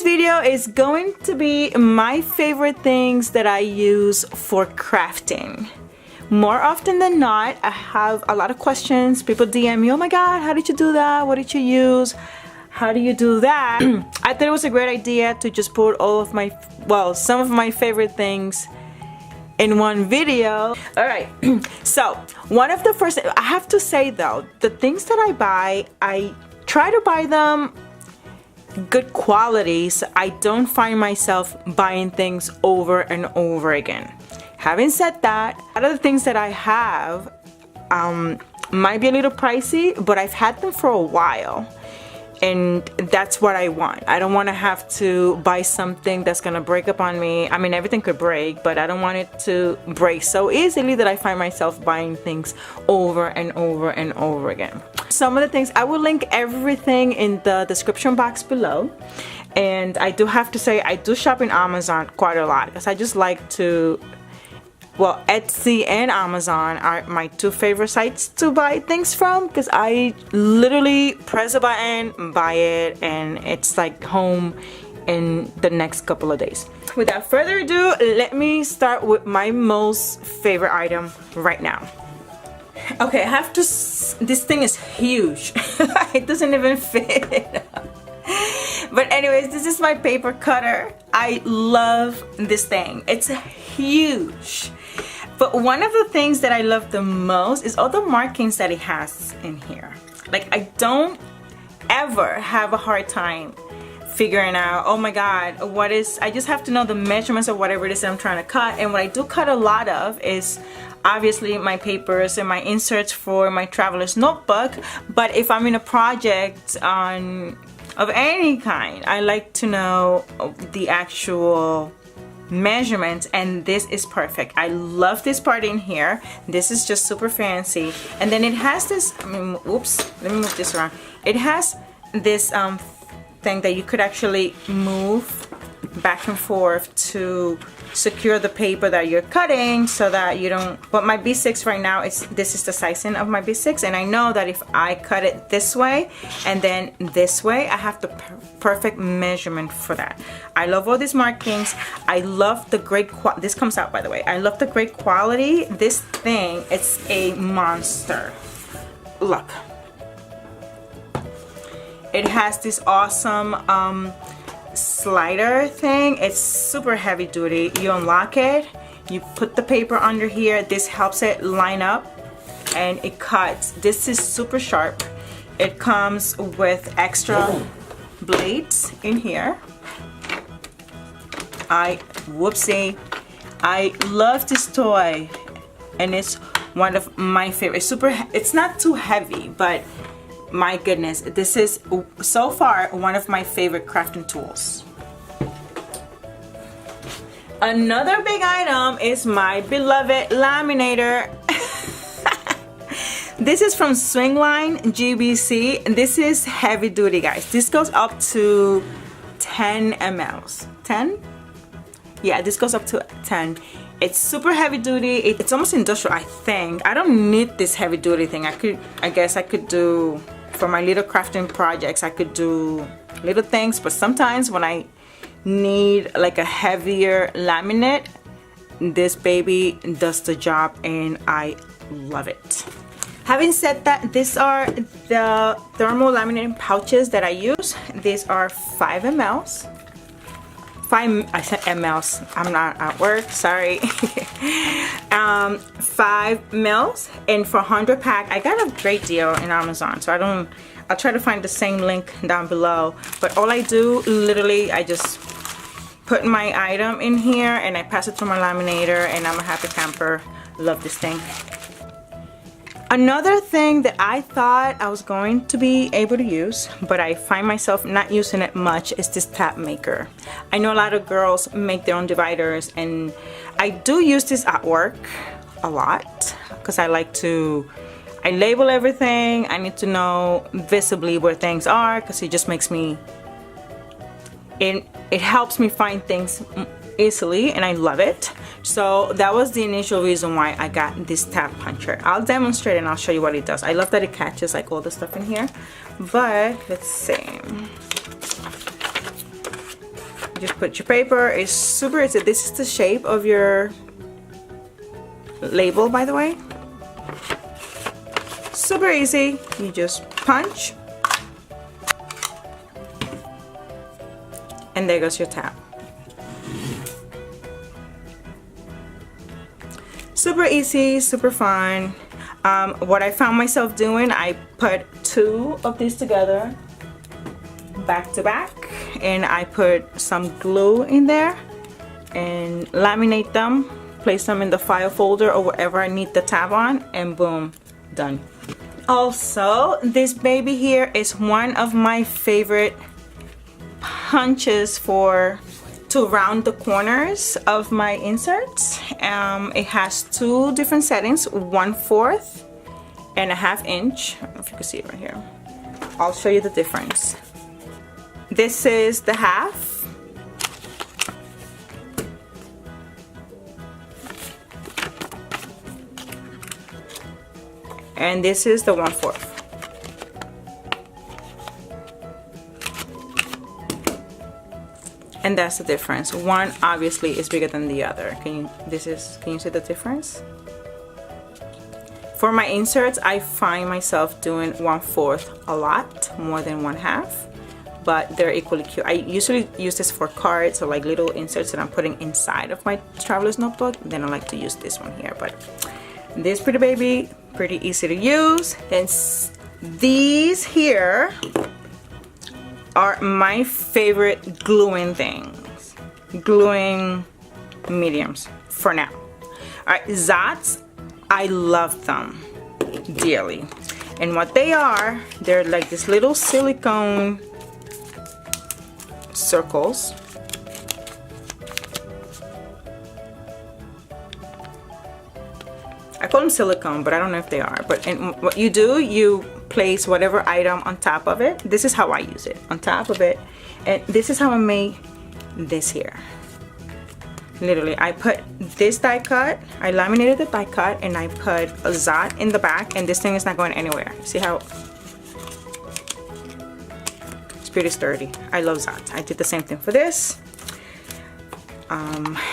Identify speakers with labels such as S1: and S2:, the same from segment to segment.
S1: Today's video is going to be my favorite things that I use for crafting. More often than not, I have a lot of questions. People DM me, oh my god, how did you do that? What did you use? How do you do that? I thought it was a great idea to just put all of my, well, some of my favorite things in one video. Alright, so one of the first, I have to say though, the things that I buy, I try to buy them good quality, so I don't find myself buying things over and over again. Having said that, a lot of the things that I have might be a little pricey, but I've had them for a while, and that's what I want. I don't want to have to buy something that's gonna break up on me. I mean, everything could break, but I don't want it to break so easily that I find myself buying things over and over and over again. Some of the things, I will link everything in the description box below. And I do have to say, I do shop in Amazon quite a lot because I just like to, well, Etsy and Amazon are my two favorite sites to buy things from, because I literally press a button, buy it, and it's like home in the next couple of days. Without further ado, let me start with my most favorite item right now. Okay, I have to, this thing is huge. It doesn't even fit. But anyways, this is my paper cutter. I love this thing. It's huge. But one of the things that I love the most is all the markings that it has in here. Like, I don't ever have a hard time figuring out, oh my god, what is, I just have to know the measurements of whatever it is that I'm trying to cut. And what I do cut a lot of is obviously my papers and my inserts for my traveler's notebook. But if I'm in a project of any kind, I like to know the actual measurements, and this is perfect. I love this part in here. This is just super fancy. And then it has this, I mean, oops, let me move this around. It has this thing that you could actually move back and forth to secure the paper that you're cutting, so that you don't, but my B6 right now, this is the sizing of my B6, and I know that if I cut it this way and then this way, I have the perfect measurement for that. I love all these markings. I love the great quality. This comes out, by the way. I love the great quality. This thing, it's a monster. Look. It has this awesome slider thing. It's super heavy duty. You unlock it, you put the paper under here, this helps it line up and it cuts. This is super sharp. It comes with extra blades in here. Whoopsie, I love this toy, and it's one of my favorites. It's not too heavy, but my goodness, this is so far one of my favorite crafting tools. Another big item is my beloved laminator. This is from Swingline GBC. This is heavy duty, guys. This goes up to 10 mLs. 10? Yeah, this goes up to 10. It's super heavy duty. It's almost industrial, I think. I don't need this heavy duty thing. I guess I could do, for my little crafting projects, I could do little things, but sometimes when I need like a heavier laminate, this baby does the job, and I love it. Having said that, these are the thermal laminating pouches that I use. These are 5 mLs. I said mLs. I'm not at work, sorry. 5 mils, and for 100 pack, I got a great deal in Amazon. So I'll try to find the same link down below. But all I do, literally, I just put my item in here and I pass it through my laminator, and I'm a happy camper. Love this thing. Another thing that I thought I was going to be able to use, but I find myself not using it much, is this tab maker. I know a lot of girls make their own dividers, and I do use this at work a lot because I like to, I label everything. I need to know visibly where things are, because it just makes me, it helps me find things easily, and I love it. So that was the initial reason why I got this tab puncher. I'll demonstrate and I'll show you what it does. I love that it catches like all the stuff in here, but let's see. just put your paper. It's super easy. This is the shape of your label, by the way. Super easy. You just punch, and there goes your tab. Super easy, super fun. What I found myself doing, I put 2 of these together back to back, and I put some glue in there and laminate them, place them in the file folder or wherever I need the tab on, and boom, done. Also, this baby here is one of my favorite punches to round the corners of my inserts. It has 2 different settings, 1/4 and a 1/2 inch. I don't know if you can see it right here. I'll show you the difference. This is the 1/2. And this is the 1/4. And that's the difference. One obviously is bigger than the other. Can you see the difference? For my inserts, I find myself doing 1/4 a lot more than 1/2, but they're equally cute. I usually use this for cards or like little inserts that I'm putting inside of my traveler's notebook. Then I like to use this one here, but this pretty baby, pretty easy to use. Then these here are my favorite gluing things, gluing mediums for now. All right, Zots, I love them dearly. And what they are, they're like this little silicone circles. I call them silicone, but I don't know if they are. But what you do, you place whatever item on top of it. This is how I use it, on top of it. And this is how I made this here. Literally, I put this die cut, I laminated the die cut, and I put a Zot in the back, and this thing is not going anywhere. See how? It's pretty sturdy. I love Zot. I did the same thing for this.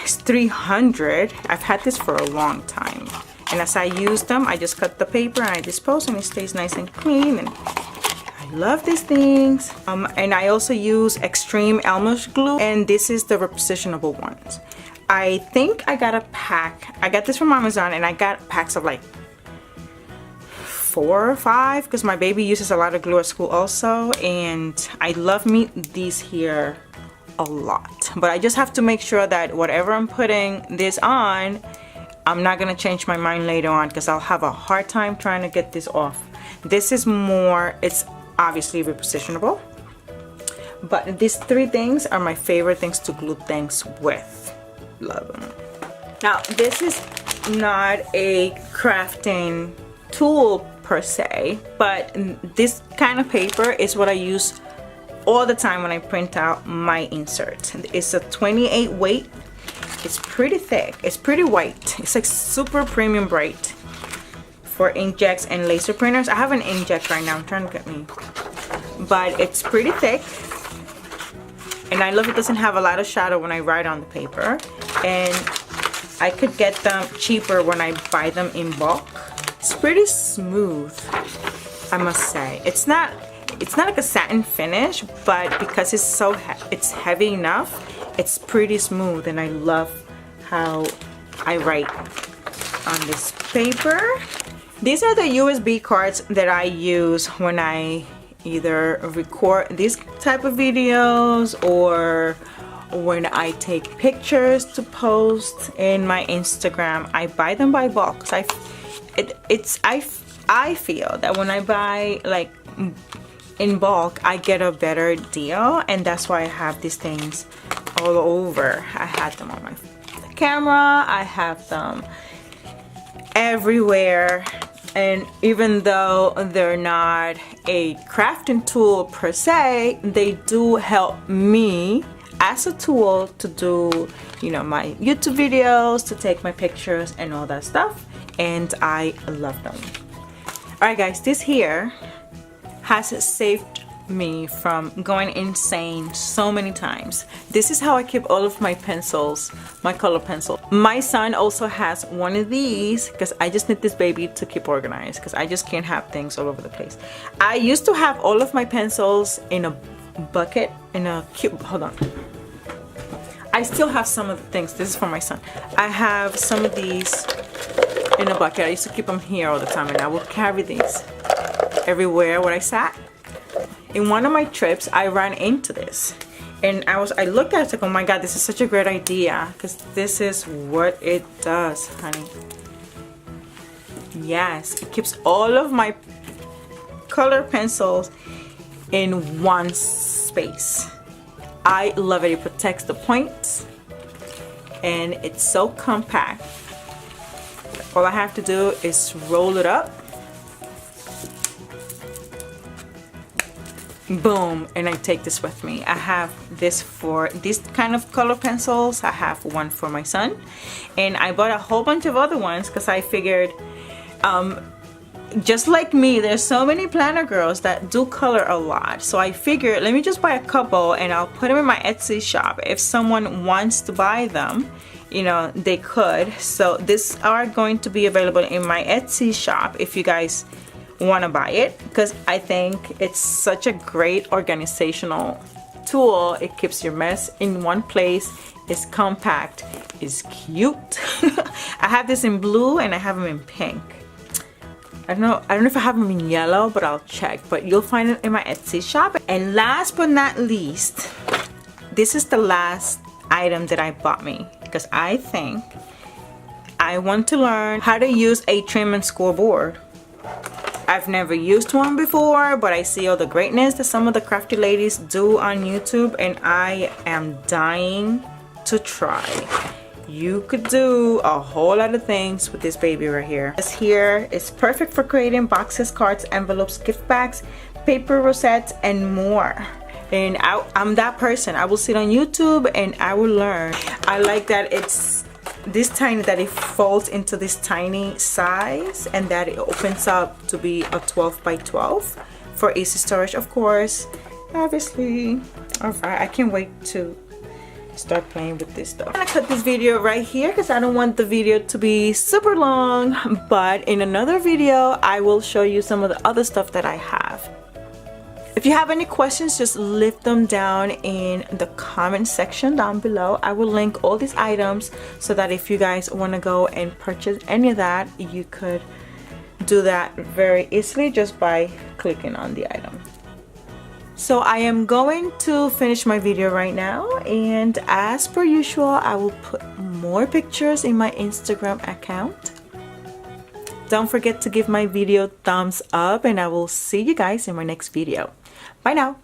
S1: It's 300. I've had this for a long time. And as I use them, I just cut the paper and I dispose, and it stays nice and clean. And I love these things. And I also use Extreme Elmer's glue, and this is the repositionable ones. I think I got a pack. I got this from Amazon, and I got packs of like 4 or 5 because my baby uses a lot of glue at school also. And I love these here a lot. But I just have to make sure that whatever I'm putting this on, I'm not gonna change my mind later on because I'll have a hard time trying to get this off. This is more, it's obviously repositionable, but these 3 things are my favorite things to glue things with. Love them. Now, this is not a crafting tool per se, but this kind of paper is what I use all the time when I print out my inserts. It's a 28 weight. It's pretty thick. It's pretty white. It's like super premium bright for inkjets and laser printers. I have an inkjet right now. I'm trying to get me. But it's pretty thick. And I love it doesn't have a lot of shadow when I write on the paper. And I could get them cheaper when I buy them in bulk. It's pretty smooth, I must say. It's not like a satin finish, but because it's heavy enough, it's pretty smooth, and I love how I write on this paper. These are the USB cards that I use when I either record these type of videos or when I take pictures to post in my Instagram. I buy them by bulk. I feel that when I buy like in bulk, I get a better deal, and that's why I have these things all over. I have them on my camera, I have them everywhere. And even though they're not a crafting tool per se, they do help me as a tool to do, you know, my YouTube videos, to take my pictures and all that stuff, and I love them. Alright guys, this here has saved me from going insane so many times. This is how I keep all of my pencils, my color pencil. My son also has one of these because I just need this baby to keep organized because I just can't have things all over the place. I used to have all of my pencils in a bucket, in a cube. Hold on. I still have some of the things. This is for my son. I have some of these in a bucket. I used to keep them here all the time, and I would carry these everywhere where I sat. In one of my trips, I ran into this, and I looked at it, like, oh my god, this is such a great idea, because this is what it does, honey. Yes, it keeps all of my color pencils in one space. I love it. It protects the points, and it's so compact. All I have to do is roll it up. Boom, and I take this with me. I have this for this kind of color pencils. I have one for my son, and I bought a whole bunch of other ones because I figured just like me, there's so many planner girls that do color a lot, so I figured let me just buy a couple and I'll put them in my Etsy shop. If someone wants to buy them, you know, they could. So these are going to be available in my Etsy shop if you guys want to buy it, because I think it's such a great organizational tool. It keeps your mess in one place. It's compact. It's cute. I have this in blue and I have them in pink. I don't know if I have them in yellow, but I'll check. But you'll find it in my Etsy shop. And last but not least, this is the last item that I bought me because I think I want to learn how to use a trim and score board. I've never used one before, but I see all the greatness that some of the crafty ladies do on YouTube, and I am dying to try. You could do a whole lot of things with this baby right here. This here is perfect for creating boxes, cards, envelopes, gift bags, paper rosettes, and more. And I'm that person. I will sit on YouTube and I will learn. I like that it's this tiny, that it folds into this tiny size, and that it opens up to be a 12 by 12 for easy storage, of course, obviously. All right, I can't wait to start playing with this stuff. I'm gonna cut this video right here because I don't want the video to be super long, but in another video I will show you some of the other stuff that I have. If you have any questions, just leave them down in the comment section down below. I will link all these items so that if you guys want to go and purchase any of that, you could do that very easily just by clicking on the item. So I am going to finish my video right now, and as per usual, I will put more pictures in my Instagram account. Don't forget to give my video thumbs up, and I will see you guys in my next video. Bye now.